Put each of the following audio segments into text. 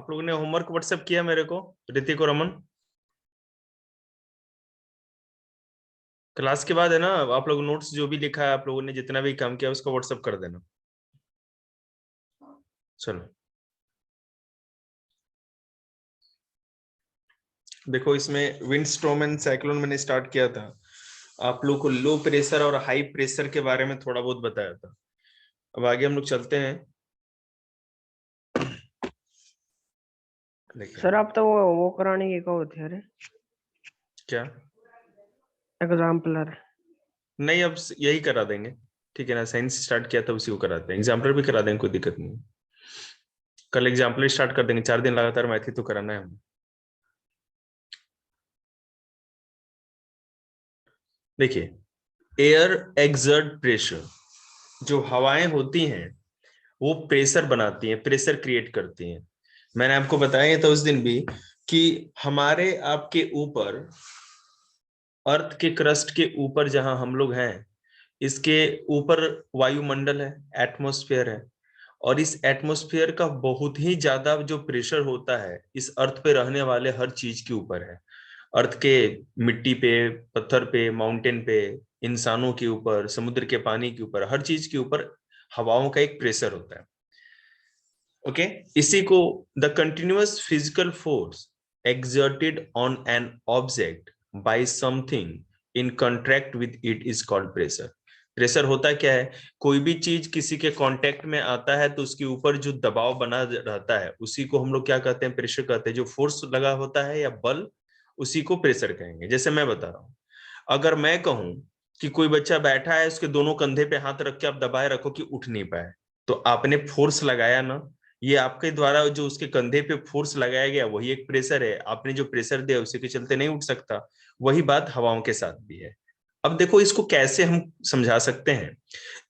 आप लोगों ने होमवर्क व्हाट्सएप किया मेरे को, ऋतिक और अमन? क्लास के बाद है ना, आप लोग नोट्स जो भी लिखा है, आप लोगों ने जितना भी काम किया उसका व्हाट्सएप कर देना। चलो देखो, इसमें विंडस्टॉर्म एंड साइक्लोन मैंने स्टार्ट किया था, आप लोग को लो प्रेशर और हाई प्रेशर के बारे में थोड़ा बहुत बताया था। अब आगे हम लोग चलते हैं। सर आप तो वो कराने की कहो थे। अरे क्या? एग्जाम्पलर नहीं, अब यही करा देंगे, ठीक है ना। साइंस स्टार्ट किया था उसी को कराते हैं, एग्जाम्पलर भी करा देंगे, कोई दिक्कत नहीं। कल एग्जाम्पलर स्टार्ट कर देंगे, 4 दिन लगातार मैथ ही तो कराना है हमें। देखिए, एयर एक्सर्ट प्रेशर, जो हवाएं होती हैं वो प्रेशर बनाती हैं, प्रेशर क्रिएट करती हैं। मैंने आपको बताया था उस दिन भी कि हमारे आपके ऊपर, अर्थ के क्रस्ट के ऊपर जहां हम लोग हैं, इसके ऊपर वायुमंडल है, एटमॉस्फेयर है, और इस एटमॉस्फेयर का बहुत ही ज्यादा जो प्रेशर होता है इस अर्थ पे रहने वाले हर चीज के ऊपर है। अर्थ के मिट्टी पे, पत्थर पे, माउंटेन पे, इंसानों के ऊपर, समुद्र के पानी के ऊपर, हर चीज के ऊपर हवाओं का एक प्रेशर होता है। ओके, इसी को the continuous physical force exerted on an object by something in contact with it is called pressure. Pressure होता क्या है? कोई भी चीज किसी के कांटेक्ट में आता है तो उसके ऊपर जो दबाव बना रहता है उसी को हम लोग क्या कहते हैं? प्रेशर कहते हैं। जो फोर्स लगा होता है या बल, उसी को प्रेशर कहेंगे। जैसे मैं बता रहा हूं, अगर मैं कहूं कि कोई बच्चा बैठा है, उसके दोनों कंधे पे हाथ रख के आप दबाए रखो कि उठ नहीं पाए, तो आपने फोर्स लगाया ना। ये आपके द्वारा जो उसके कंधे पे फोर्स लगाया गया वही एक प्रेशर है। आपने जो प्रेशर दिया उसी के चलते नहीं उठ सकता। वही बात हवाओं के साथ भी है। अब देखो इसको कैसे हम समझा सकते हैं।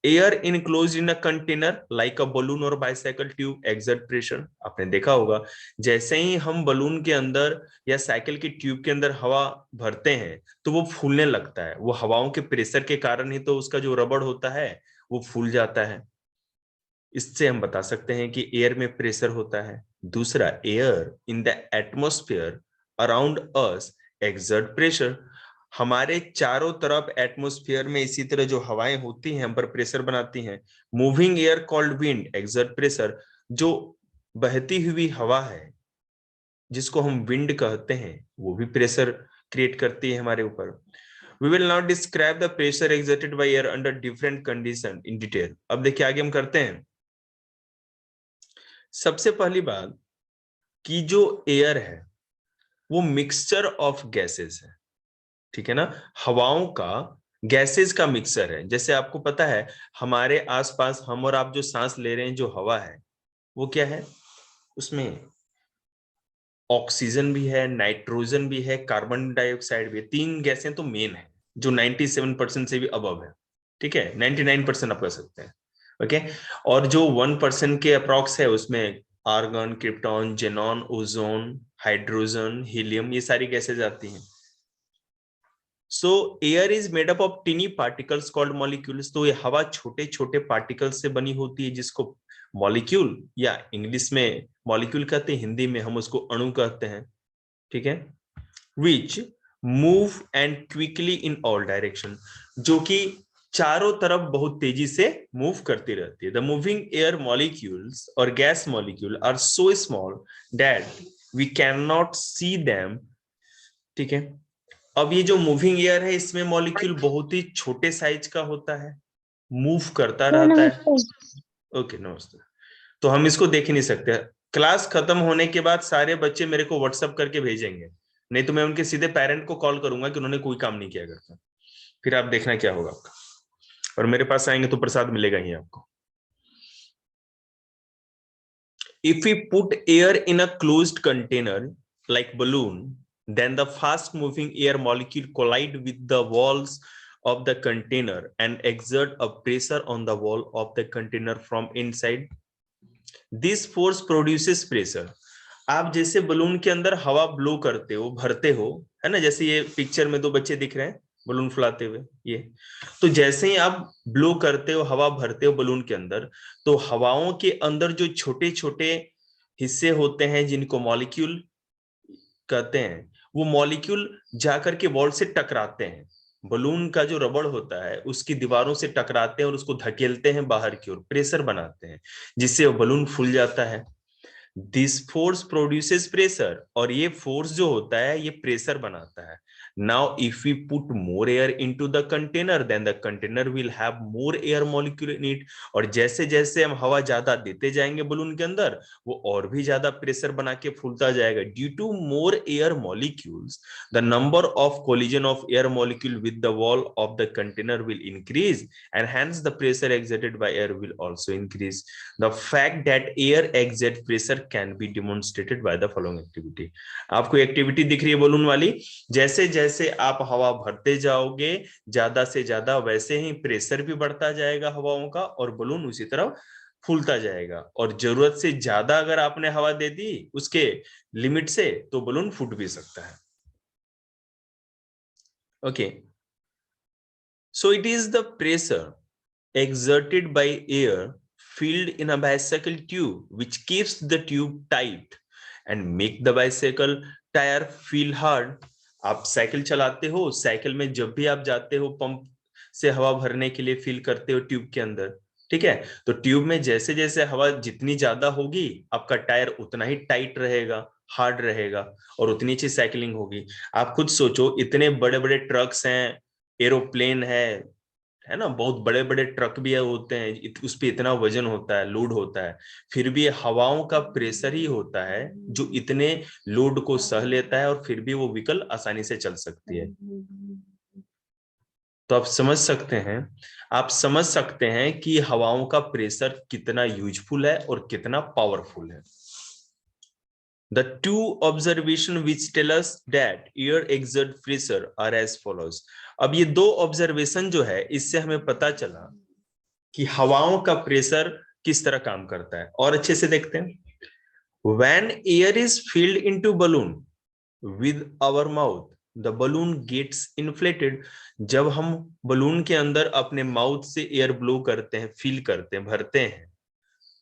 Air enclose in a container like a balloon और बाइसाइकिल ट्यूब एक्सर्ट प्रेशर। आपने देखा होगा, जैसे ही हम बलून के अंदर या साइकिल की ट्यूब के अंदर हवा भरते हैं तो वो फूलने लगता है। वो हवाओं के प्रेशर के कारण ही तो उसका जो रबड़ होता है वो फूल जाता है। इससे हम बता सकते हैं कि एयर में प्रेशर होता है। दूसरा, air in the atmosphere around us exert pressure. हमारे चारों तरफ एटमॉस्फेयर में इसी तरह जो हवाएं होती हैं हम पर प्रेशर बनाती हैं। Moving air called wind exert pressure. जो बहती हुई हवा है जिसको हम विंड कहते हैं वो भी प्रेशर क्रिएट करती है हमारे ऊपर। We will now describe the pressure exerted by air under different condition in detail. अब देखिए आगे हम करते हैं। सबसे पहली बात कि जो एयर है वो मिक्सचर ऑफ गैसेस है, ठीक है ना। हवाओं का, गैसेस का मिक्सचर है। जैसे आपको पता है हमारे आसपास हम और आप जो सांस ले रहे हैं, जो हवा है वो क्या है? उसमें ऑक्सीजन भी है, नाइट्रोजन भी है, कार्बन डाइऑक्साइड भी है। 3 गैसें तो मेन है जो 97% से भी अबव है, ठीक है। 99% आप कह सकते हैं, ओके। और जो 1% के अप्रॉक्स है उसमें argon, krypton, xenon, ozone, hydrogen, helium, ये सारी गैसेज आती हैं। So air is made up of tiny particles called molecules. तो ये हवा छोटे छोटे पार्टिकल्स से बनी होती है जिसको मॉलिक्यूल या इंग्लिश में मॉलिक्यूल कहते हैं, हिंदी में हम उसको अणु कहते हैं, ठीक है। Which move and quickly in all direction, जो कि चारों तरफ बहुत तेजी से मूव करती रहती है। द मूविंग एयर मॉलिक्यूल्स और gas molecule are so small that we can not see them, ठीक है। अब ये जो मूविंग एयर है इसमें मॉलिक्यूल बहुत ही छोटे साइज का होता है, मूव करता रहता है। ओके, नमस्ते। तो हम इसको देख ही नहीं सकते। क्लास खत्म होने के बाद सारे बच्चे मेरे को व्हाट्सएप करके भेजेंगे, नहीं तो मैं उनके सीधे पेरेंट को कॉल करूंगा कि उन्होंने कोई काम नहीं किया करता। फिर आप देखना क्या होगा आपका। और मेरे पास आएंगे तो प्रसाद मिलेगा ही आपको। If we put air in a closed container like balloon, then the fast moving air molecule collide with the walls of the container and exert a pressure on the wall of the container from inside. This force produces pressure. आप जैसे balloon के अंदर हवा blow करते हो, भरते हो, है ना, जैसे ये पिक्चर में 2 बच्चे दिख रहे हैं बलून फुलाते हुए, ये तो जैसे ही आप ब्लो करते हो, हवा भरते हो बलून के अंदर, तो हवाओं के अंदर जो छोटे छोटे हिस्से होते हैं जिनको मॉलिक्यूल कहते हैं, वो मॉलिक्यूल जाकर के वॉल से टकराते हैं, बलून का जो रबड़ होता है उसकी दीवारों से टकराते हैं और उसको धकेलते हैं बाहर की ओर, प्रेशर बनाते हैं, जिससे वो बलून फूल जाता है। दिस फोर्स प्रोड्यूसेस प्रेशर, और ये फोर्स जो होता है ये प्रेशर बनाता है। Now if we put more air into the container then the container will have more air molecule in it, और जैसे जैसे हम हवा ज्यादा देते जाएंगे बलून के अंदर, वो और भी ज्यादा प्रेशर बना के फूलता जाएगा। Due to more air molecules the number of collision of air molecule with the wall of the container will increase and hence the pressure exerted by air will also increase. The fact that air exert pressure can be demonstrated by the following activity. आपको activity दिख रही है balloon वाली, जैसे जैसे आप हवा भरते जाओगे ज्यादा से ज्यादा वैसे ही प्रेशर भी बढ़ता जाएगा हवाओं का, और बलून उसी तरह फूलता जाएगा, और जरूरत से ज्यादा अगर आपने हवा दे दी उसके लिमिट से तो बलून फूट भी सकता है। Okay, so it is the pressure exerted by air filled in a bicycle tube which keeps the tube tight and make the bicycle tire feel hard. आप साइकिल चलाते हो, साइकिल में जब भी आप जाते हो पंप से हवा भरने के लिए फील करते हो ट्यूब के अंदर, ठीक है, तो ट्यूब में जैसे जैसे हवा जितनी ज्यादा होगी आपका टायर उतना ही टाइट रहेगा, हार्ड रहेगा, और उतनी अच्छी साइकिलिंग होगी। आप खुद सोचो, इतने बड़े बड़े ट्रक्स हैं, एरोप्लेन है ना, बहुत बड़े बड़े ट्रक भी होते हैं, उस पे इतना वजन होता है, लोड होता है, फिर भी हवाओं का प्रेशर ही होता है जो इतने लोड को सह लेता है, और फिर भी वो व्हीकल आसानी से चल सकती है। तो आप समझ सकते हैं, आप समझ सकते हैं कि हवाओं का प्रेशर कितना यूजफुल है और कितना पावरफुल है। The two observations which tell us that air exert pressure are as follows. अब ये दो ऑब्जर्वेशन जो है इससे हमें पता चला कि हवाओं का प्रेशर किस तरह काम करता है, और अच्छे से देखते हैं। When air is filled into balloon with our mouth, the balloon gets inflated. जब हम बलून के अंदर अपने माउथ से एयर ब्लो करते हैं, फील करते हैं, भरते हैं,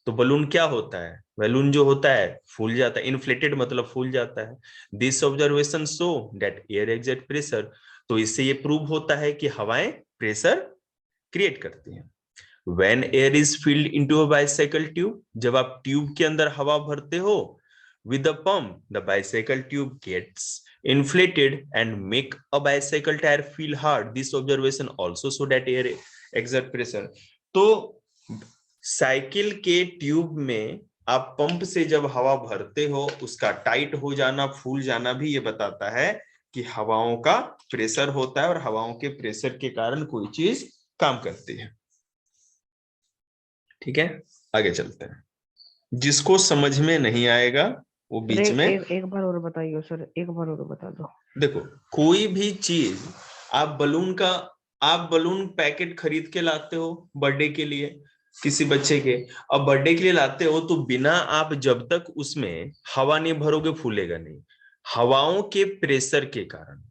तो बलून क्या होता है, बलून जो होता है फूल जाता है, इन्फ्लेटेड मतलब फूल जाता है। This observation show that air exert pressure, तो इससे ये प्रूव होता है कि हवाएं प्रेशर क्रिएट करती हैं। When air is filled into a bicycle tube, जब आप ट्यूब के अंदर हवा भरते हो, with the pump, the bicycle tube gets inflated and make a bicycle tire feel hard. This observation also show that air exert pressure. तो cycle के tube में आप पंप से जब हवा भरते हो, उसका टाइट हो जाना, फूल जाना भी ये बताता है कि हवाओं का प्रेशर होता है, और हवाओं के प्रेशर के कारण कोई चीज काम करती है। ठीक है, आगे चलते हैं। जिसको समझ में नहीं आएगा वो बीच में एक बार और बताइए सर, एक बार और बता दो। देखो, कोई भी चीज आप बलून पैकेट खरीद के लाते हो बर्थडे के लिए, किसी बच्चे के, अब बर्थडे के लिए लाते हो तो बिना आप जब तक उसमें हवा नहीं भरोगे फूलेगा नहीं। हवाओं के प्रेशर के कारण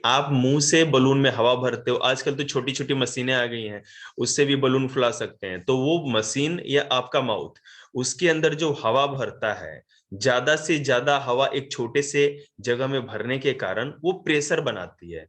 आप मुंह से बलून में हवा भरते हो, आजकल तो छोटी छोटी मशीनें आ गई हैं, उससे भी बलून फुला सकते हैं, तो वो मशीन या आपका माउथ, उसके अंदर जो हवा भरता है, ज्यादा से ज्यादा हवा एक छोटे से जगह में भरने के कारण वो प्रेशर बनाती है।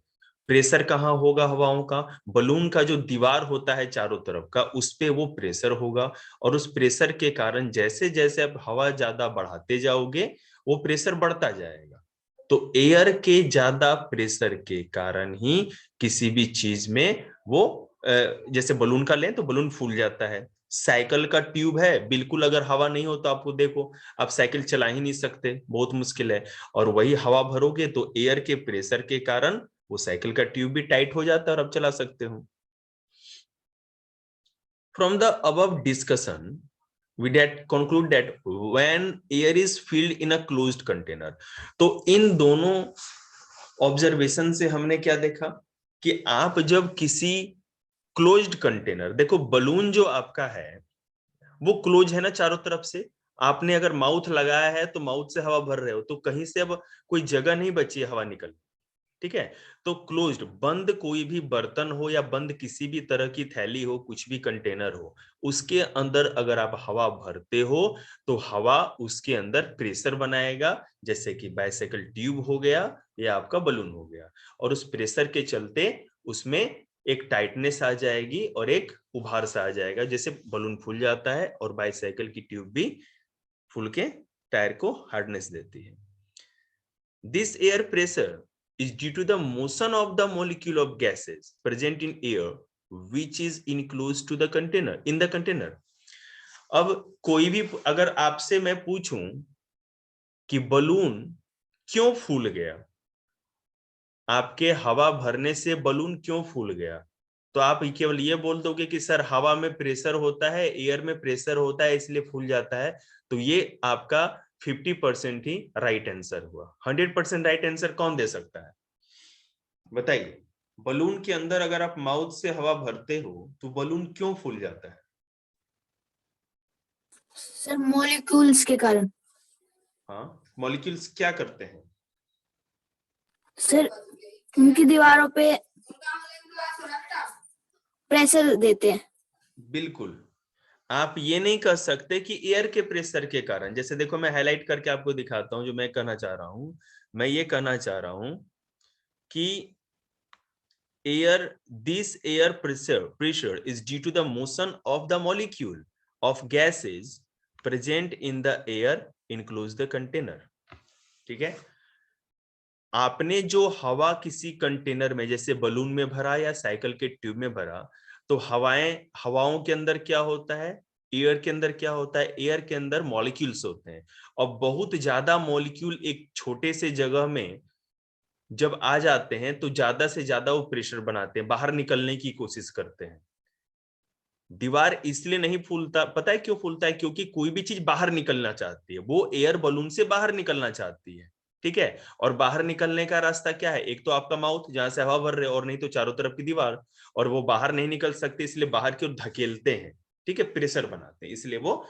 प्रेशर कहाँ होगा हवाओं का, बलून का जो दीवार होता है चारों तरफ का, उस पे वो प्रेशर होगा, और उस प्रेशर के कारण जैसे जैसे आप हवा ज्यादा बढ़ाते जाओगे वो प्रेशर बढ़ता जाएगा। तो एयर के ज्यादा प्रेशर के कारण ही किसी भी चीज में वो जैसे बलून का लें तो बलून फूल जाता है। साइकिल का ट्यूब है, बिल्कुल अगर हवा नहीं हो तो आपको देखो आप साइकिल चला ही नहीं सकते, बहुत मुश्किल है, और वही हवा भरोगे तो एयर के प्रेशर के कारण वो साइकिल का ट्यूब भी टाइट हो जाता है और आप चला सकते हो। From the above discussion we that conclude that when air is filled in a closed container, तो इन दोनों ऑब्जर्वेशन से हमने क्या देखा कि आप जब किसी क्लोज्ड कंटेनर, देखो बलून जो आपका है वो क्लोज है ना चारों तरफ से, आपने अगर माउथ लगाया है तो माउथ से हवा भर रहे हो, तो कहीं से अब कोई जगह नहीं बची है हवा निकल, ठीक है। तो क्लोज्ड, बंद कोई भी बर्तन हो या बंद किसी भी तरह की थैली हो, कुछ भी कंटेनर हो, उसके अंदर अगर आप हवा भरते हो तो हवा उसके अंदर प्रेशर बनाएगा, जैसे कि बाइसाइकिल ट्यूब हो गया या आपका बलून हो गया, और उस प्रेशर के चलते उसमें एक टाइटनेस आ जाएगी और एक उभार सा आ जाएगा, जैसे बलून फूल जाता है और बाइसाइकिल की ट्यूब भी फूल के टायर को हार्डनेस देती है। This air pressure is due to the motion of the molecule of gases present in air which is enclosed to the container in the container. अब कोई भी अगर आपसे मैं पूछूं कि बलून क्यों फूल गया, आपके हवा भरने से बलून क्यों फूल गया, तो आप केवल ये बोल दोगे कि सर हवा में प्रेशर होता है, एयर में प्रेशर होता है इसलिए फूल जाता है। तो ये आपका 50% ही राइट आंसर हुआ। 100% राइट आंसर कौन दे सकता है बताइए। बलून के अंदर अगर आप माउथ से हवा भरते हो तो बलून क्यों फूल जाता है? सर मॉलिक्यूल्स के कारण। हाँ, मॉलिक्यूल्स क्या करते हैं? सर उनकी दीवारों पे प्रेशर देते हैं। बिल्कुल, आप ये नहीं कह सकते कि एयर के प्रेशर के कारण। जैसे देखो मैं हाईलाइट करके आपको दिखाता हूं जो मैं कहना चाह रहा हूं। मैं ये कहना चाह रहा हूं कि this air pressure is due to the motion of the molecule of gases present in the air enclosed the container। ठीक है, आपने जो हवा किसी कंटेनर में जैसे बलून में भरा या साइकिल के ट्यूब में भरा, तो हवाओं के अंदर क्या होता है, एयर के अंदर क्या होता है, एयर के अंदर मॉलिक्यूल्स होते हैं, और बहुत ज्यादा मॉलिक्यूल एक छोटे से जगह में जब आ जाते हैं तो ज्यादा से ज्यादा वो प्रेशर बनाते हैं, बाहर निकलने की कोशिश करते हैं। दीवार इसलिए नहीं फूलता, पता है क्यों फूलता है? क्योंकि कोई भी चीज बाहर निकलना चाहती है, वो एयर बलून से बाहर निकलना चाहती है। ठीक है, और बाहर निकलने का रास्ता क्या है? एक तो आपका माउथ जहां से हवा भर रहे, और नहीं तो चारों तरफ की दीवार, और वो बाहर नहीं निकल सकते इसलिए बाहर की ओर धकेलते हैं। ठीक है, प्रेशर बनाते हैं, इसलिए वो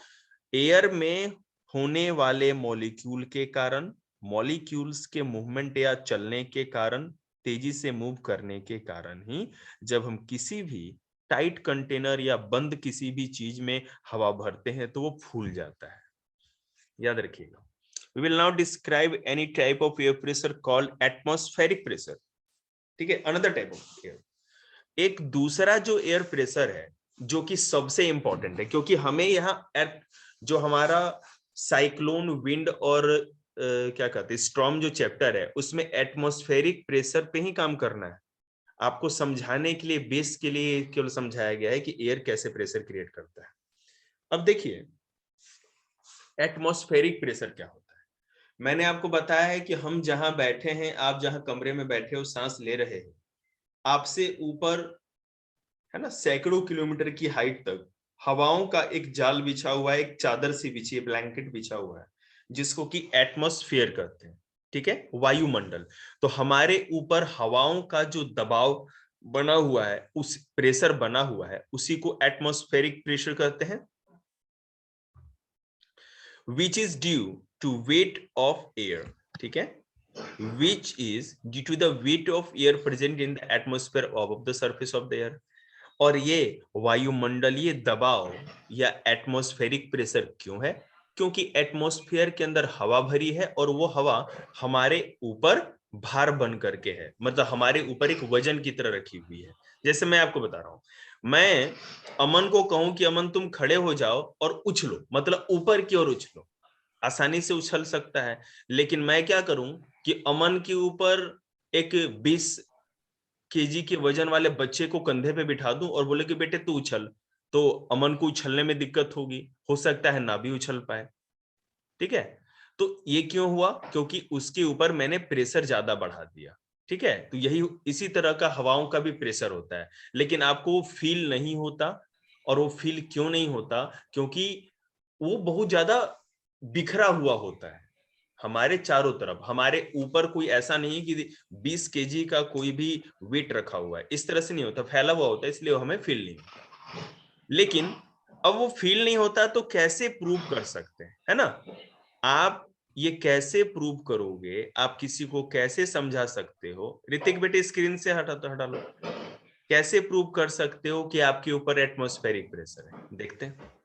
एयर में होने वाले मॉलिक्यूल के कारण, मॉलिक्यूल्स के मूवमेंट या चलने के कारण, तेजी से मूव करने के कारण ही जब हम किसी भी टाइट कंटेनर या बंद किसी भी चीज में हवा भरते हैं तो वो फूल जाता है। याद रखिएगा। We will now describe any type of air pressure called atmospheric pressure। ठीक है, another type of air। एक दूसरा जो एयर प्रेशर है जो कि सबसे इंपॉर्टेंट है, क्योंकि हमें यहाँ जो हमारा साइक्लोन, विंड और क्या कहते हैं स्टॉर्म जो चैप्टर है उसमें एटमॉस्फेरिक प्रेशर पे ही काम करना है। आपको समझाने के लिए, बेस के लिए केवल समझाया गया है कि एयर कैसे प्रेशर क्रिएट करता है। अब देखिए एटमॉस्फेरिक प्रेशर क्या होता है। मैंने आपको बताया है कि हम जहां बैठे हैं, आप जहां कमरे में बैठे हो सांस ले रहे हैं, आपसे ऊपर है ना सैकड़ों किलोमीटर की हाइट तक हवाओं का एक जाल बिछा हुआ है, एक चादर सी बिछी है, ब्लैंकेट बिछा हुआ है, जिसको कि एटमॉस्फेयर कहते हैं। ठीक है, वायुमंडल। तो हमारे ऊपर हवाओं का जो दबाव बना हुआ है, उस प्रेशर बना हुआ है, उसी को एटमॉस्फेरिक प्रेशर कहते हैं, which is due to weight of air। ठीक है, which is due to the weight of air present in the atmosphere above the surface of the air। और ये वायुमंडलीय दबाव या एटमॉस्फेरिक प्रेशर क्यों है? क्योंकि एटमॉस्फेयर के अंदर हवा भरी है और वो हवा हमारे ऊपर भार बन करके है, मतलब हमारे ऊपर एक वजन की तरह रखी हुई है। जैसे मैं आपको बता रहा हूं, मैं अमन को कहूं कि अमन तुम खड़े हो जाओ और उछलो, मतलब ऊपर की ओर उछलो, आसानी से उछल सकता है। लेकिन मैं क्या करूं कि अमन के ऊपर एक 20 केजी के वजन वाले बच्चे को कंधे पे बिठा दूं और बोले कि बेटे तू उछल, तो अमन को उछलने में दिक्कत होगी, हो सकता है ना भी उछल पाए। ठीक है, तो ये क्यों हुआ? क्योंकि उसके ऊपर मैंने प्रेशर ज्यादा बढ़ा दिया। ठीक है, तो यही इसी तरह का हवाओं का भी प्रेशर होता है, लेकिन आपको वो फील नहीं होता। और वो फील क्यों नहीं होता? क्योंकि वो बहुत ज्यादा बिखरा हुआ होता है हमारे चारों तरफ। हमारे ऊपर कोई ऐसा नहीं कि 20 केजी का कोई भी वेट रखा हुआ है, इस तरह से नहीं होता, फैला हुआ होता है, इसलिए हमें फील नहीं होता। लेकिन अब वो फील नहीं होता तो कैसे प्रूव कर सकते हैं, है ना? आप ये कैसे प्रूव करोगे, आप किसी को कैसे समझा सकते हो? ऋतिक बेटे स्क्रीन से हटा लो। कैसे प्रूव कर सकते हो कि आपके ऊपर एटमॉस्फेरिक प्रेशर है? देखते हैं।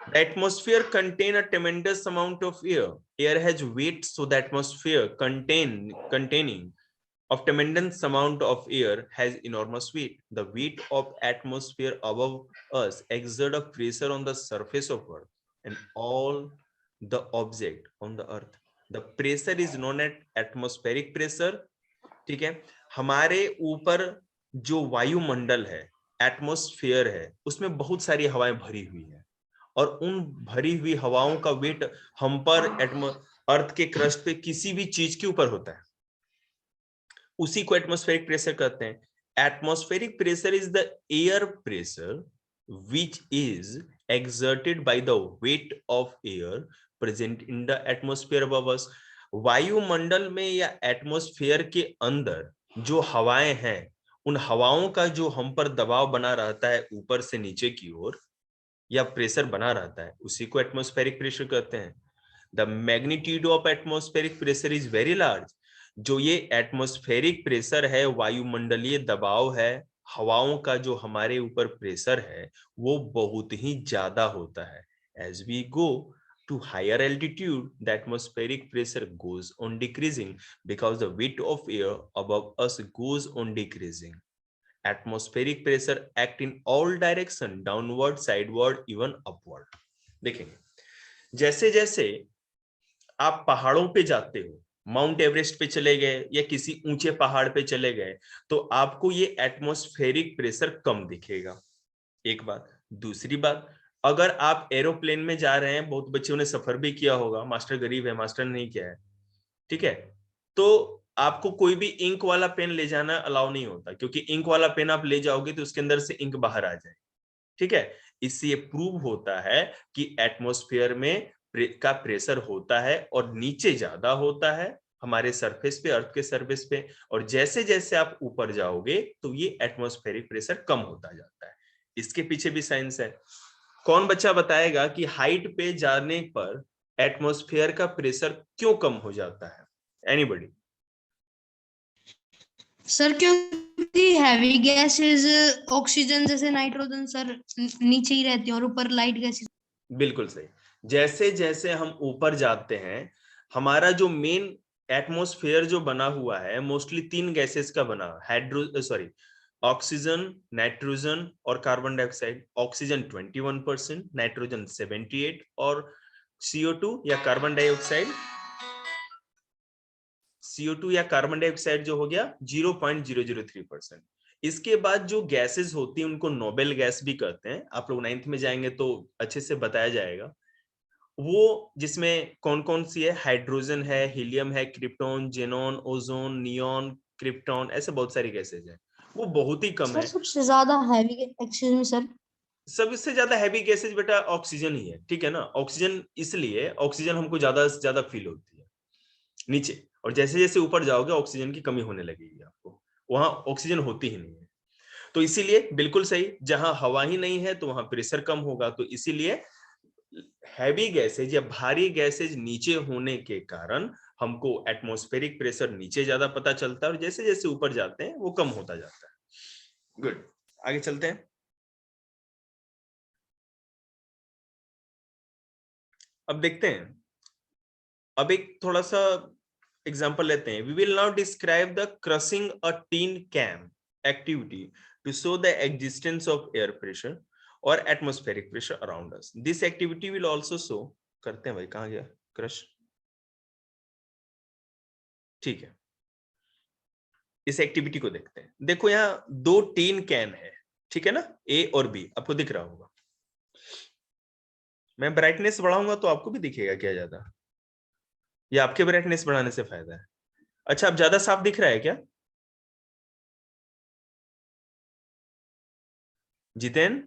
The atmosphere contain a tremendous amount of air. Air has weight, so the atmosphere containing of tremendous amount of air has enormous weight. The weight of atmosphere above us exert a pressure on the surface of Earth and all the object on the Earth. The pressure is known as atmospheric pressure. ठीक है, हमारे ऊपर जो वायुमंडल है, atmosphere है, उसमें बहुत सारी हवाएं भरी हुई है और उन भरी हुई हवाओं का वेट हम पर अर्थ के क्रस्ट पे किसी भी चीज के ऊपर होता है, उसी को एटमॉस्फेरिक प्रेशर कहते हैं। Atmospheric pressure is the air pressure which is exerted by the weight of air present in the atmosphere above us. वायुमंडल में या एटमॉस्फेयर के अंदर जो हवाएं हैं, उन हवाओं का जो हम पर दबाव बना रहता है ऊपर से नीचे की ओर, या प्रेशर बना रहता है, उसी को एटमॉस्फेरिक प्रेशर कहते हैं। The magnitude of atmospheric pressure is very large. जो ये एटमॉस्फेरिक प्रेशर है, वायुमंडलीय दबाव है, हवाओं का जो हमारे ऊपर प्रेशर है, वो बहुत ही ज्यादा होता है। As we go to higher altitude, the atmospheric pressure goes on decreasing because the weight of air above us goes on decreasing. Atmospheric pressure act in all direction, downward, sideward, even upward. देखेंगे, जैसे जैसे आप पहाड़ों पे जाते हो, mount Everest पे चले गए या किसी ऊंचे पहाड़ पे चले गए, तो आपको ये एटमॉस्फेरिक प्रेशर कम दिखेगा। एक बात। दूसरी बात, अगर आप एरोप्लेन में जा रहे हैं, बहुत बच्चों ने सफर भी किया होगा, मास्टर गरीब है, मास्टर ने नहीं किया है, ठीक है, तो आपको कोई भी इंक वाला पेन ले जाना अलाउ नहीं होता, क्योंकि इंक वाला पेन आप ले जाओगे तो उसके अंदर से इंक बाहर आ जाए, ठीक है। इससे ये प्रूव होता है कि एटमॉस्फेयर में का प्रेशर होता है और नीचे ज्यादा होता है हमारे सरफेस पे, अर्थ के सरफेस पे, और जैसे जैसे आप ऊपर जाओगे तो ये एटमॉस्फेरिक प्रेशर कम होता जाता है। इसके पीछे भी साइंस है। कौन बच्चा बताएगा कि हाइट पे जाने पर एटमॉस्फेयर का प्रेशर क्यों कम हो जाता है? एनीबॉडी? सर क्योंकि हैवी गैसेस ऑक्सीजन जैसे नाइट्रोजन सर नीचे ही रहती है और ऊपर लाइट गैसेस। बिल्कुल सही। जैसे जैसे हम ऊपर जाते हैं, हमारा जो मेन एटमॉस्फेयर जो बना हुआ है, मोस्टली 3 गैसेस का बना, ऑक्सीजन, नाइट्रोजन और कार्बन डाइऑक्साइड। ऑक्सीजन 21%, नाइट्रोजन 78 और CO2 या कार्बन डाइऑक्साइड, CO2 या कार्बन डाइऑक्साइड जो हो गया 0.003%। इसके बाद जो गैसेस होती हैं उनको नोबेल गैस भी कहते हैं। आप लोग 9th में जाएंगे तो अच्छे से बताया जाएगा। वो जिसमें कौन कौन सी है, हाइड्रोजन है, हीलियम है, krypton, xenon, ozone, neon, krypton, ऐसे बहुत सारी गैसेज हैं। वो बहुत ही कम है। सबसे ज्यादा हैवी एक्सेस में सर, सबसे ज्यादा हैवी गैसेज बेटा ऑक्सीजन ही है, ठीक है ना। ऑक्सीजन, इसलिए ऑक्सीजन हमको ज्यादा से ज्यादा फील होती है नीचे, और जैसे जैसे ऊपर जाओगे ऑक्सीजन की कमी होने लगेगी आपको, वहां ऑक्सीजन होती ही नहीं है। तो इसीलिए बिल्कुल सही, जहां हवा ही नहीं है तो वहां प्रेशर कम होगा। तो इसीलिए हैवी गैसेज या भारी गैसेज नीचे होने के कारण हमको एटमॉस्फेरिक प्रेशर नीचे ज्यादा पता चलता है, और जैसे जैसे ऊपर जाते हैं वो कम होता जाता है। गुड, आगे चलते हैं। अब देखते हैं, अब एक थोड़ा सा एग्जांपल लेते हैं। We will now describe the crushing a tin can activity to show the existence of air pressure or atmospheric pressure around us. This activity will also show, करते हैं भाई, कहां गया क्रश, ठीक है। इस एक्टिविटी को देखते हैं। देखो यहाँ 2 टीन कैन है, ठीक है ना, ए और बी, आपको दिख रहा होगा। मैं ब्राइटनेस बढ़ाऊंगा तो आपको भी दिखेगा क्या ज्यादा, या आपके ब्राइटनेस बढ़ाने से फायदा है? अच्छा, अब ज्यादा साफ दिख रहा है क्या जितेन?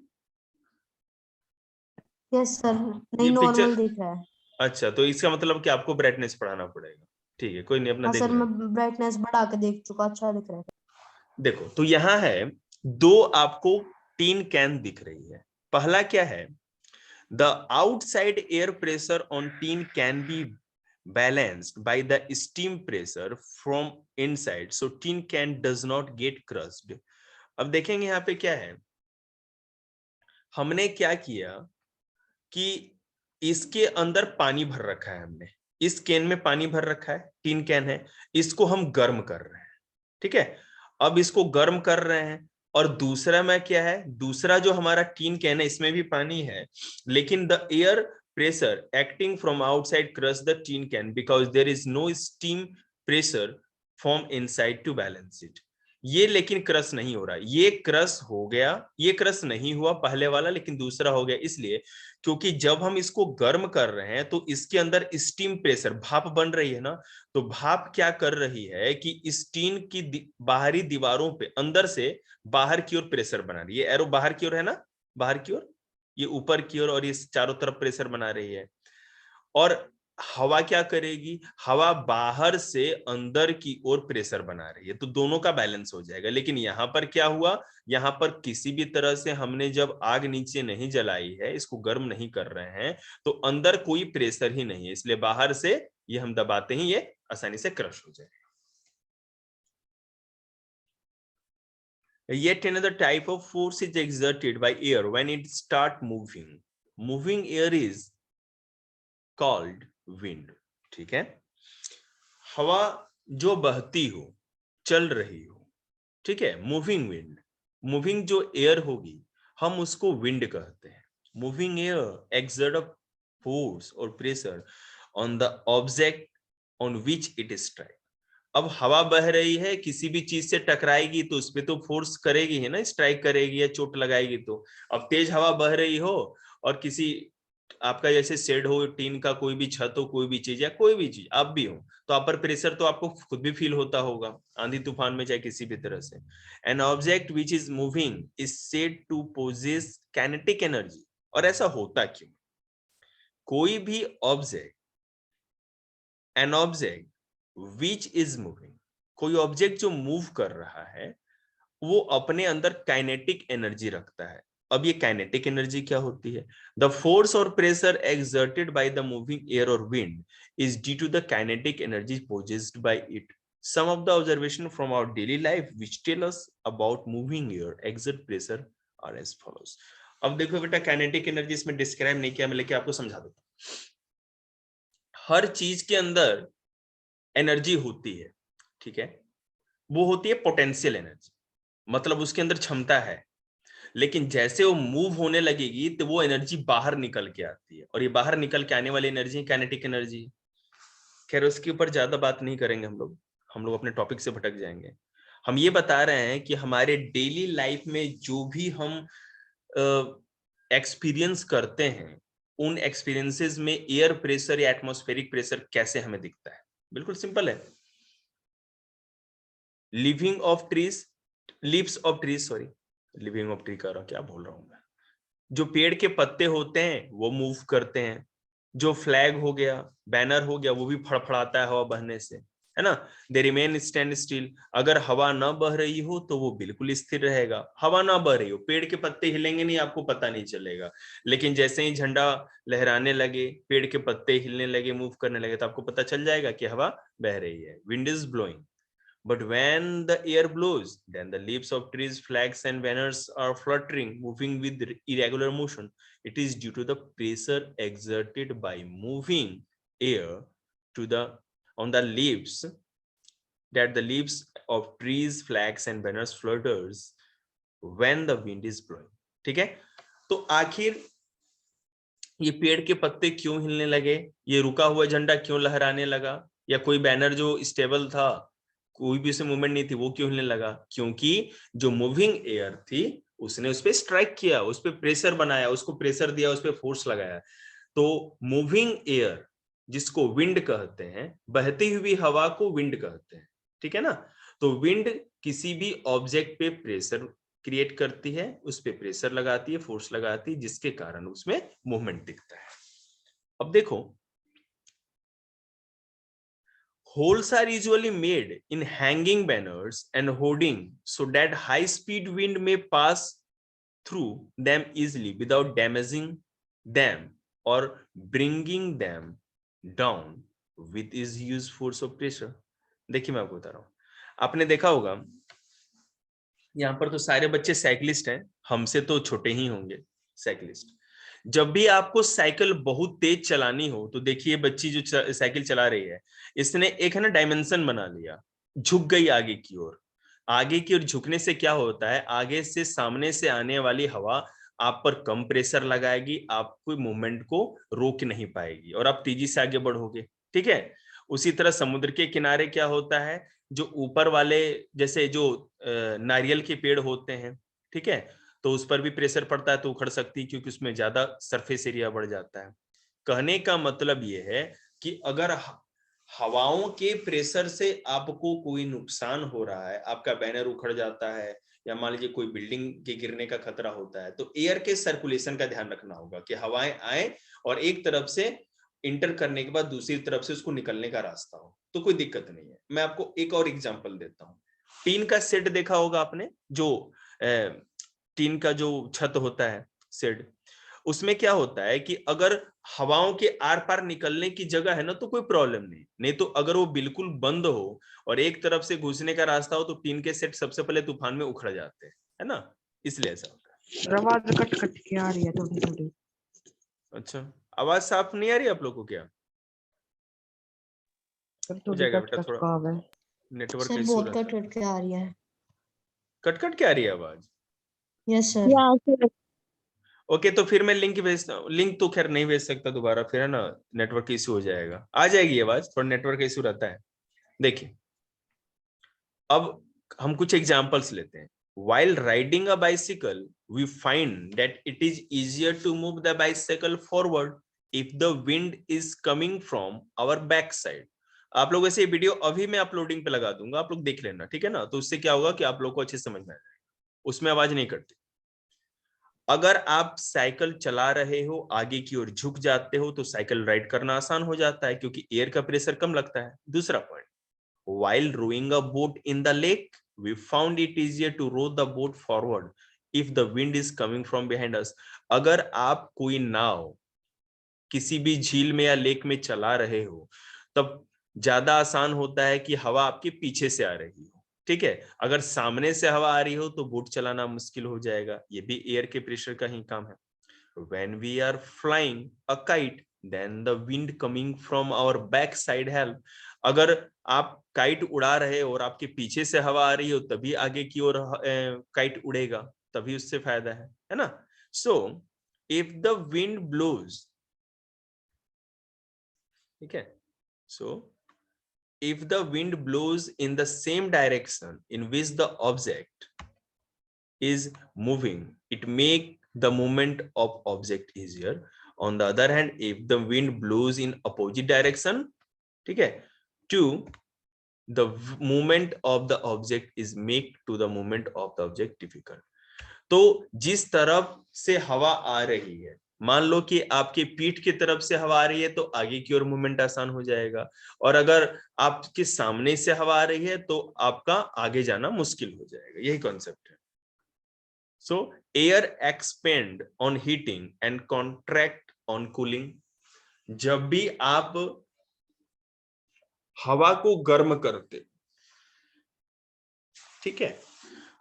यस सर, नहीं नॉर्मल दिख रहा है। अच्छा, तो इसका मतलब कि आपको ब्राइटनेस बढ़ाना पड़ेगा, ठीक है, कोई नहीं, अपना हाँ देख सर, लेंगे। मैं ब्राइटनेस बढ़ा के देख चुका, अच्छा दिख रहा है। देखो, तो यहाँ है 2 आपको टीन कैन दिख रही है। पहला क्या है, the outside air pressure on tin can be balanced by the steam pressure from inside, so tin can does not get crushed. अब देखेंगे यहाँ पे क्या है, हमने क्या किया कि इसके अंदर पानी भर रखा है, हमने इस कैन में पानी भर रखा है, टीन कैन है, इसको हम गर्म कर रहे हैं, ठीक है। अब इसको गर्म कर रहे हैं, और दूसरा में क्या है, दूसरा जो हमारा टीन कैन है इसमें भी पानी है, लेकिन the air pressure acting from outside crush the tin can because there is no steam pressure from inside to balance it. ये लेकिन क्रश नहीं हो रहा, ये क्रश हो गया, ये क्रश नहीं हुआ पहले वाला, लेकिन दूसरा हो गया, इसलिए क्योंकि जब हम इसको गर्म कर रहे हैं तो इसके अंदर स्टीम प्रेशर, भाप बन रही है ना, तो भाप क्या कर रही है कि इस टीन की बाहरी दीवारों पे अंदर से बाहर की ओर प्रेशर बना रही है। ये एरो बाहर की ओर है ना, बाहर की ओर, ये ऊपर की ओर, और ये चारों तरफ प्रेशर बना रही है। और हवा क्या करेगी, हवा बाहर से अंदर की ओर प्रेशर बना रही है, तो दोनों का बैलेंस हो जाएगा। लेकिन यहाँ पर क्या हुआ, यहाँ पर किसी भी तरह से हमने जब आग नीचे नहीं जलाई है, इसको गर्म नहीं कर रहे हैं, तो अंदर कोई प्रेशर ही नहीं है, इसलिए बाहर से ये हम दबाते ही ये आसानी से क्रश हो जाएगा। Yet another type of force is exerted by air when it start moving. Moving air is called wind. ठीक है, हवा जो बहती हो, चल रही हो, ठीक है, मूविंग विंड, मूविंग जो एयर होगी हम उसको विंड कहते हैं। Moving air exert a force और pressure on the object on which it strike. अब हवा बह रही है, किसी भी चीज से टकराएगी तो उस पे तो फोर्स करेगी है ना, स्ट्राइक करेगी या चोट लगाएगी। तो अब तेज हवा बह रही हो और किसी आपका जैसे शेड हो, टीन का कोई भी छत हो, कोई भी चीज या कोई भी चीज आप भी हो, तो आप पर प्रेशर तो आपको खुद भी फील होता होगा, आंधी तूफान में चाहे किसी भी तरह से। An object which is moving is said to possess kinetic energy. और ऐसा होता क्यों, कोई भी object, an object which is moving, कोई ऑब्जेक्ट जो मूव कर रहा है वो अपने अंदर काइनेटिक एनर्जी रखता है। अब ये काइनेटिक एनर्जी क्या होती है, द फोर्स और pressure exerted by the moving air और wind is due to the kinetic energy possessed by it. Some of the observation from our daily life which tell us about moving air exert pressure are as follows. अब देखो बेटा, kinetic energy इसमें describe नहीं किया, मैं लेके आपको समझा देता हूं। हर चीज के अंदर एनर्जी होती है, ठीक है, वो होती है पोटेंशियल एनर्जी, मतलब उसके अंदर क्षमता है, लेकिन जैसे वो मूव होने लगेगी तो वो एनर्जी बाहर निकल के आती है, और ये बाहर निकल के आने वाली एनर्जी काइनेटिक एनर्जी। खैर उसके ऊपर ज्यादा बात नहीं करेंगे हम लोग अपने टॉपिक से भटक जाएंगे। हम ये बता रहे हैं कि हमारे डेली लाइफ में जो भी हम एक्सपीरियंस करते हैं, उन एक्सपीरियंसेस में एयर प्रेशर या एटमॉस्फेरिक प्रेशर कैसे हमें दिखता है। बिल्कुल सिंपल है, living of trees, leaves of trees, sorry living of tree कर रहा हूं, क्या बोल रहा हूं मैं, जो पेड़ के पत्ते होते हैं वो मूव करते हैं, जो फ्लैग हो गया, बैनर हो गया, वो भी फड़फड़ाता है हवा बहने से, है ना। दे रिमेन स्टैंड स्टिल, अगर हवा ना बह रही हो तो वो बिल्कुल स्थिर रहेगा, हवा ना बह रही हो, पेड़ के पत्ते हिलेंगे नहीं, आपको पता नहीं चलेगा, लेकिन जैसे ही झंडा लहराने लगे, पेड़ के पत्ते हिलने लगे, मूव करने लगे, तो आपको पता चल जाएगा कि हवा बह रही है, wind is blowing. But when the air blows, then the leaves of trees, flags, and banners are fluttering, moving with irregular motion. It is due to the pressure exerted by moving air to the on the leaves that the leaves of trees, flags, and banners flutters when the wind is blowing. ठीक है, तो आखिर ये पेड़ के पत्ते क्यों हिलने लगे, ये रुका हुआ झंडा क्यों लहराने लगा, या कोई बैनर जो स्टेबल था, कोई भी उसमें मूवमेंट नहीं थी, वो क्यों हिलने लगा, क्योंकि जो मूविंग एयर थी उसने उस पर स्ट्राइक किया, उस पर प्रेशर बनाया, उसको प्रेशर दिया, उस पर फोर्स लगाया। तो मूविंग एयर जिसको विंड कहते हैं, बहती हुई हवा को विंड कहते हैं, ठीक है ना। तो विंड किसी भी ऑब्जेक्ट पे प्रेशर क्रिएट करती है, उस पे प्रेशर लगाती है, फोर्स लगाती है, जिसके कारण उसमें मूवमेंट दिखता है। अब देखो, holes are usually made in hanging banners and hoarding so that high speed wind may pass through them easily without damaging them or bringing them down with is used force of pressure. देखिए मैं आपको बता रहा हूँ, आपने देखा होगा यहाँ पर तो सारे बच्चे साइकिलिस्ट हैं, हमसे तो छोटे ही होंगे साइकिलिस्ट। जब भी आपको साइकिल बहुत तेज चलानी हो तो देखिए बच्ची जो साइकिल चला रही है, इसने एक है ना डायमेंशन बना लिया, झुक गई आगे की ओर। आगे की ओर झुकने से क्या होता है, आगे से सामने से आने वाली हवा आप पर कम प्रेशर लगाएगी, आपको मूवमेंट को रोक नहीं पाएगी और आप तेजी से आगे बढ़ोगे। ठीक है, उसी तरह समुद्र के किनारे क्या होता है, जो ऊपर वाले जैसे जो नारियल के पेड़ होते हैं, ठीक है, तो उस पर भी प्रेशर पड़ता है तो उखड़ सकती है, क्योंकि उसमें ज्यादा सरफेस एरिया बढ़ जाता है। कहने का मतलब ये है कि अगर हवाओं के प्रेशर से आपको कोई नुकसान हो रहा है, आपका बैनर उखड़ जाता है या मान लीजिए कोई बिल्डिंग के गिरने का खतरा होता है, तो एयर के सर्कुलेशन का ध्यान रखना होगा कि हवाएं आए और एक तरफ से इंटर करने के बाद दूसरी तरफ से उसको निकलने का रास्ता हो, तो कोई दिक्कत नहीं है। मैं आपको एक और एग्जांपल देता हूँ। टीन का शेड देखा होगा आपने, जो टीन का जो छत होता है शेड, उसमें क्या होता है कि अगर हवाओं के आर पार निकलने की जगह है ना तो कोई प्रॉब्लम नहीं तो अगर वो बिल्कुल बंद हो और एक तरफ से घुसने का रास्ता हो तो टीन के सेट सबसे पहले तूफान में उखड़ जाते हैं, है ना, इसलिए ऐसा होता है। आवाज कट कट के आ रही है थोड़ी थोड़ी। अच्छा, आवाज साफ नहीं आ रही आप लोगों को क्या? सर हो थोड़ी जाएगा कट बेटा, कट थोड़ा का है। नेटवर्क सर इशू बहुत रहता कट है। कट के आ रही है। कट कट के आ रही है आवाज? Yes sir. ओके, तो फिर मैं लिंक भेजता हूँ। लिंक तो खैर नहीं भेज सकता दोबारा, फिर है ना नेटवर्क इशू हो जाएगा। आ जाएगी आवाज, थोड़ा नेटवर्क इशू रहता है। देखिए अब हम कुछ एग्जांपल्स लेते हैं। While riding a bicycle, we find that it is easier to move the bicycle forward if the wind is coming from our back side. आप लोग ऐसे वीडियो अभी मैं अपलोडिंग पे लगा दूंगा, आप लोग देख लेना, ठीक है ना, तो उससे क्या होगा कि आप लोग को अच्छे समझ में आ जाएगा, उसमें आवाज नहीं करती। अगर आप साइकिल चला रहे हो, आगे की ओर झुक जाते हो तो साइकिल राइड करना आसान हो जाता है क्योंकि एयर का प्रेशर कम लगता है। दूसरा point, while rowing a boat in the lake, we found it easier to row the boat forward if the wind is coming from behind us. अगर आप कोई नाव किसी भी झील में या लेक में चला रहे हो तब ज्यादा आसान होता है कि हवा आपके पीछे से आ रही हो, ठीक है। अगर सामने से हवा आ रही हो तो बोट चलाना मुश्किल हो जाएगा, ये भी एयर के प्रेशर का ही काम है। When we are flying a kite, then the wind coming from our back side help. अगर आप काइट उड़ा रहे हो और आपके पीछे से हवा आ रही हो तभी आगे की ओर काइट उड़ेगा, तभी उससे फायदा है ना। So if the wind blows, ठीक है, सो if the wind blows in the same direction in which the object is moving, it make the movement of object easier. On the other hand, if the wind blows in opposite direction, ठीक है, to the movement of the object is make to the movement of the object difficult. तो जिस तरफ से हवा आ रही है, मान लो कि आपके पीठ की तरफ से हवा आ रही है तो आगे की ओर मूवमेंट आसान हो जाएगा, और अगर आपके सामने से हवा आ रही है तो आपका आगे जाना मुश्किल हो जाएगा। यही कॉन्सेप्ट है। So air expand on heating and contract on cooling. जब भी आप हवा को गर्म करते, ठीक है,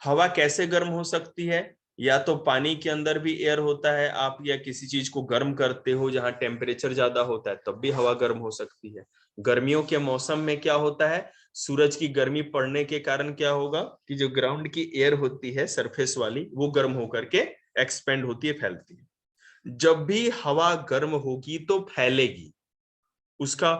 हवा कैसे गर्म हो सकती है, या तो पानी के अंदर भी एयर होता है, आप या किसी चीज को गर्म करते हो जहां टेम्परेचर ज्यादा होता है तब भी हवा गर्म हो सकती है। गर्मियों के मौसम में क्या होता है, सूरज की गर्मी पड़ने के कारण क्या होगा कि जो ग्राउंड की एयर होती है सरफेस वाली वो गर्म होकर के एक्सपेंड होती है, फैलती है। जब भी हवा गर्म होगी तो फैलेगी, उसका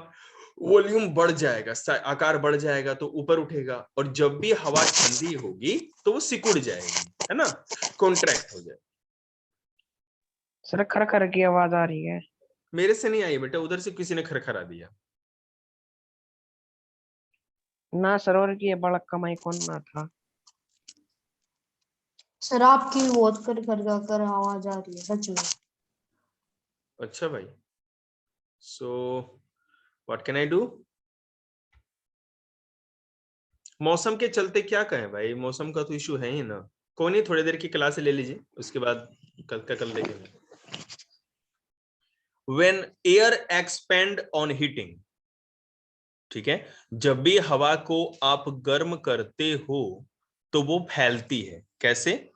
वॉल्यूम बढ़ जाएगा, आकार बढ़ जाएगा तो ऊपर उठेगा, और जब भी हवा ठंडी होगी तो वो सिकुड़ जाएगी, है ना, कॉन्ट्रैक्ट हो जाएगा। सर खर की आवाज आ रही है। मेरे से नहीं आई बेटा, उधर से किसी ने खरखरा दिया। ना सरोवर की बड़क कमाई कौन ना था। सर आपकी बहुत कर कर आवाज आ रही है सच में। अच्छा भाई, so what can I do. मौसम के चलते क्या कहें भाई, मौसम का तो इशू है ही ना। कोई नहीं, थोड़ी देर की क्लास ले लीजिए, उसके बाद कल का कल देखेंगे। When air expand on heating, ठीक है, जब भी हवा को आप गर्म करते हो तो वो फैलती है। कैसे,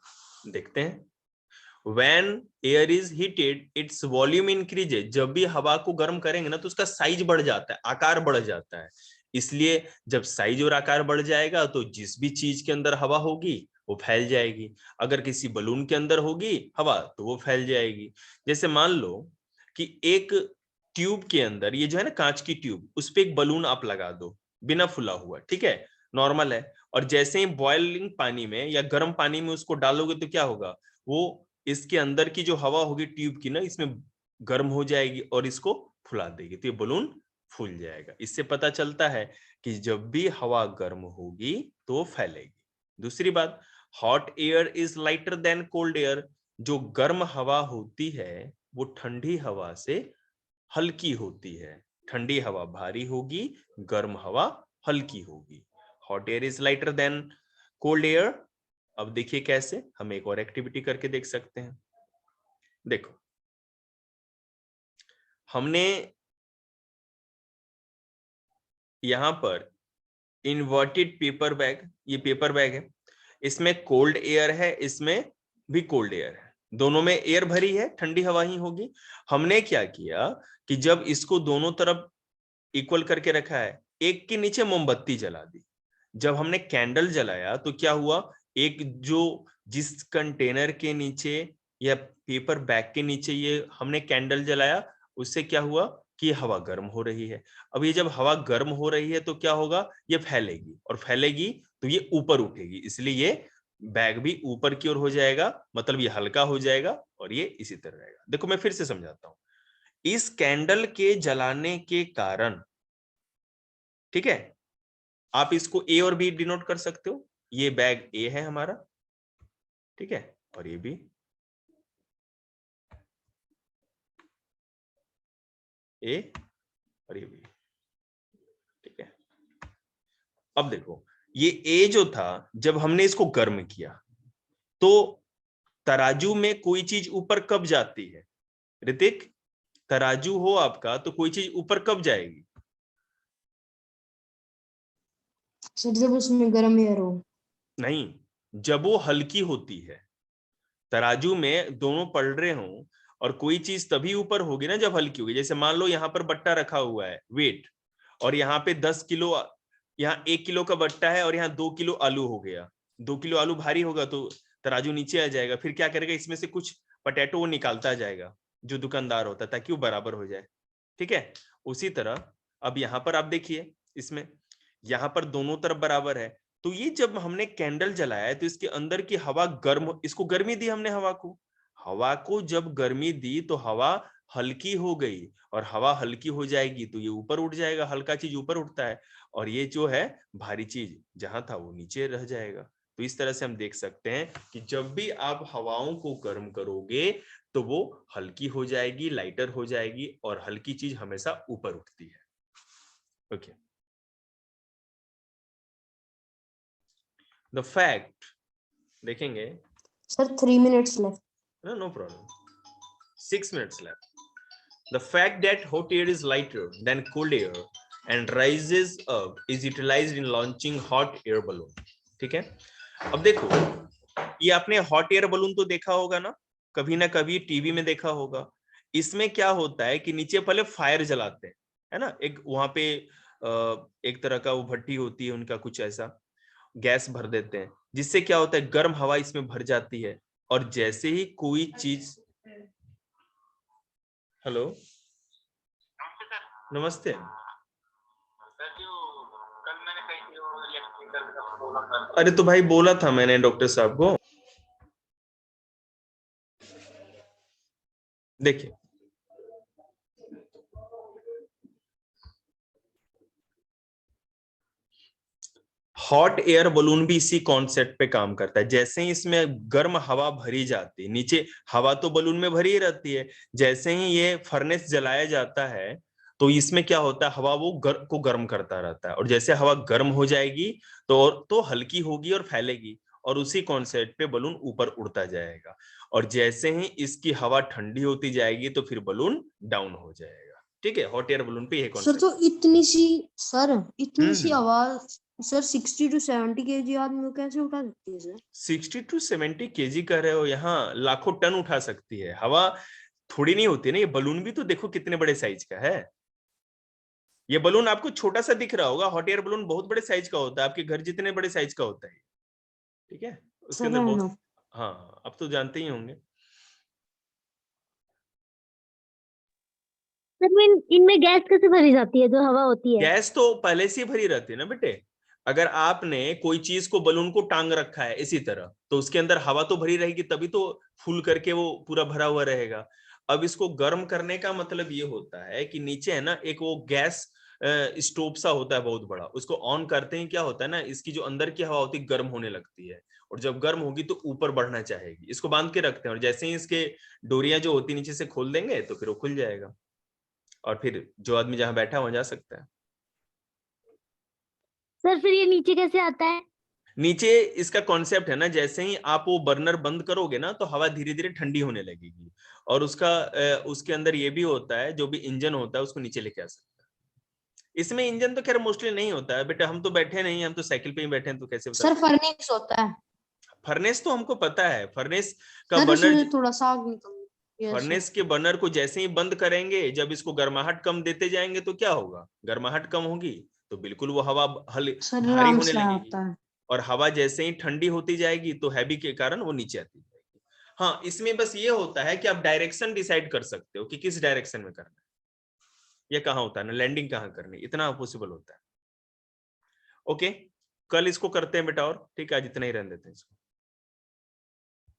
देखते हैं। When air is heated, its volume increases। जब भी हवा को गर्म करेंगे ना तो उसका साइज बढ़ जाता है, आकार बढ़ जाता है। इसलिए जब साइज और आकार बढ़ जाएगा तो जिस भी चीज के अंदर हवा होगी वो फैल जाएगी। अगर किसी बलून के अंदर होगी हवा तो वो फैल जाएगी। जैसे मान लो कि एक ट्यूब के अंदर, ये जो है ना कांच की ट्यूब, उस पे एक बलून आप लगा दो बिना फुला हुआ, ठीक है, नॉर्मल है। और जैसे ही बॉइलिंग पानी में या गर्म पानी में उसको डालोगे तो क्या होगा, वो इसके अंदर की जो हवा होगी ट्यूब की ना, इसमें गर्म हो जाएगी और इसको फुला देगी, तो ये बलून फूल जाएगा। इससे पता चलता है कि जब भी हवा गर्म होगी तो फैलेगी। दूसरी बात, hot air is lighter than cold air. जो गर्म हवा होती है वो ठंडी हवा से हल्की होती है। ठंडी हवा भारी होगी, गर्म हवा हल्की होगी। Hot air is lighter than cold air. अब देखिए कैसे, हम एक और एक्टिविटी करके देख सकते हैं। देखो, हमने यहां पर इन्वर्टेड पेपर बैग, ये पेपर बैग है, इसमें कोल्ड एयर है, इसमें भी कोल्ड एयर है, दोनों में एयर भरी है, ठंडी हवा ही होगी। हमने क्या किया कि जब इसको दोनों तरफ इक्वल करके रखा है, एक के नीचे मोमबत्ती जला दी। जब हमने कैंडल जलाया तो क्या हुआ, एक जो जिस कंटेनर के नीचे या पेपर बैग के नीचे ये हमने कैंडल जलाया, उससे क्या हुआ कि हवा गर्म हो रही है। अब ये जब हवा गर्म हो रही है तो क्या होगा, ये फैलेगी, और फैलेगी तो ये ऊपर उठेगी, इसलिए ये बैग भी ऊपर की ओर हो जाएगा, मतलब ये हल्का हो जाएगा और ये इसी तरह रहेगा। देखो मैं फिर से समझाता हूं। इस कैंडल के जलाने के कारण, ठीक है, आप इसको ए और बी डिनोट कर सकते हो। ये बैग ए है हमारा, ठीक है, और ये भी ए और ये भी, ठीक है। अब देखो, ये ए जो था, जब हमने इसको गर्म किया तो तराजू में कोई चीज ऊपर कब जाती है ऋतिक? तराजू हो आपका तो कोई चीज ऊपर कब जाएगी? सर जब उसमें गर्म एयर हो। नहीं, जब वो हल्की होती है। तराजू में दोनों पढ़ रहे हो और कोई चीज तभी ऊपर होगी ना जब हल्की होगी। जैसे मान लो यहाँ पर बट्टा रखा हुआ है वेट, और यहाँ पे 10 किलो, यहाँ 1 किलो का बट्टा है और यहाँ 2 किलो आलू हो गया। 2 किलो आलू भारी होगा तो तराजू नीचे आ जाएगा। फिर क्या करेगा, इसमें से कुछ पटेटो वो निकालता जाएगा जो दुकानदार होता है, ताकि वो बराबर हो जाए, ठीक है। उसी तरह अब यहाँ पर आप देखिए, इसमें यहाँ पर दोनों तरफ बराबर है। तो ये जब हमने कैंडल जलाया है तो इसके अंदर की हवा गर्म, इसको गर्मी दी हमने हवा को। हवा को जब गर्मी दी तो हवा हल्की हो गई, और हवा हल्की हो जाएगी तो ये ऊपर उठ जाएगा, हल्का चीज ऊपर उठता है, और ये जो है भारी चीज जहां था वो नीचे रह जाएगा। तो इस तरह से हम देख सकते हैं कि जब भी आप हवाओं को गर्म करोगे तो वो हल्की हो जाएगी, लाइटर हो जाएगी, और हल्की चीज हमेशा ऊपर उठती है। ओके, द फैक्ट देखेंगे sir 3 minutes left. no problem, 6 minutes left. The fact that hot air is lighter than cold air and rises up is utilized in launching hot air balloon. ठीक है, अब देखो, ये आपने हॉट एयर बलून तो देखा होगा ना कभी टीवी में देखा होगा। इसमें क्या होता है कि नीचे पहले फायर जलाते हैं, है ना, एक वहां पे एक तरह का वो भट्टी होती है उनका, कुछ ऐसा गैस भर देते हैं, जिससे क्या होता है गर्म हवा इसमें भर जाती है, और जैसे ही कोई चीज, हेलो नमस्ते अरे तो भाई बोला था मैंने डॉक्टर साहब को। देखिए, हॉट एयर बलून भी इसी कॉन्सेप्ट पे काम करता है। जैसे ही इसमें गर्म हवा भरी जाती है, नीचे हवा तो बलून में भरी ही रहती है, जैसे ही ये फर्नेस जलाया जाता है तो इसमें क्या होता है, हवा वो को गर्म करता रहता है, और जैसे हवा गर्म हो जाएगी तो हल्की होगी और फैलेगी, और उसी कॉन्सेप्ट पे बलून ऊपर उड़ता जाएगा, और जैसे ही इसकी हवा ठंडी होती जाएगी तो फिर बलून डाउन हो जाएगा। ठीक है, हॉट एयर बलून पे ये सर कॉन्सेप्ट। तो इतनी सी आवाज सर 60 to 70 kg आदमी को कैसे उठा सकती है सर? 60 to 70 kg कर रहे हो, यहाँ लाखों टन उठा सकती है। हवा थोड़ी नहीं होती ना, ये बलून भी तो देखो कितने बड़े साइज का है। ये बलून आपको छोटा सा दिख रहा होगा, हॉट एयर बलून बहुत बड़े साइज का होता है, आपके घर जितने बड़े साइज का होता है। ठीक है, उसके अंदर बहुत, हाँ अब तो जानते ही होंगे। इनमें गैस कैसे भरी जाती है जो हवा होती है? गैस तो पहले से ही भरी रहती है ना बेटे। अगर आपने कोई चीज को, बलून को टांग रखा है इसी तरह, तो उसके अंदर हवा तो भरी रहेगी, तभी तो फुल करके वो पूरा भरा हुआ रहेगा। अब इसको गर्म करने का मतलब ये होता है कि नीचे है ना एक वो गैस स्टोव सा होता है बहुत बड़ा, उसको ऑन करते ही क्या होता है ना, इसकी जो अंदर की हवा होती है गर्म होने लगती है, और जब गर्म होगी तो ऊपर बढ़ना चाहेगी। इसको बांध के रखते हैं, और जैसे ही इसके डोरियां जो होती नीचे से खोल देंगे तो फिर वो खुल जाएगा, और फिर जो आदमी जहां बैठा वहां जा सकता है। सर फिर ये नीचे कैसे आता है? नीचे इसका कॉन्सेप्ट है ना, जैसे ही आप वो बर्नर बंद करोगे ना तो हवा धीरे धीरे ठंडी होने लगेगी, और उसके अंदर ये भी होता है, जो भी इंजन होता है उसको नीचे लेके आ सकता है। इसमें इंजन तो खैर मोस्टली नहीं होता है बेटा, हम तो बैठे नहीं, हम तो साइकिल पे ही बैठे हैं, तो कैसे बता सर फर्नेस होता है फर्नेस तो हमको पता है, फर्नेस का सर, बर्नर, इसमें थोड़ा सा आग निकल। फर्नेस के बर्नर को जैसे ही बंद करेंगे, जब इसको गर्माहट कम देते जाएंगे तो क्या होगा, गर्माहट कम होगी तो बिल्कुल वो हवा सर भारी आराम होने से लगेगी, आता है। और हवा जैसे ही ठंडी होती जाएगी तो हैवी के कारण वो नीचे आती जाएगी। हाँ, इसमें बस ये होता है कि आप डायरेक्शन डिसाइड कर सकते हो कि किस डायरेक्शन में करना है, ये कहाँ होता है ना, लैंडिंग कहाँ करनी, इतना पॉसिबल होता है। ओके, कल इसको करते हैं बेटा, और ठीक है आज इतना ही रहने देते हैं इसको।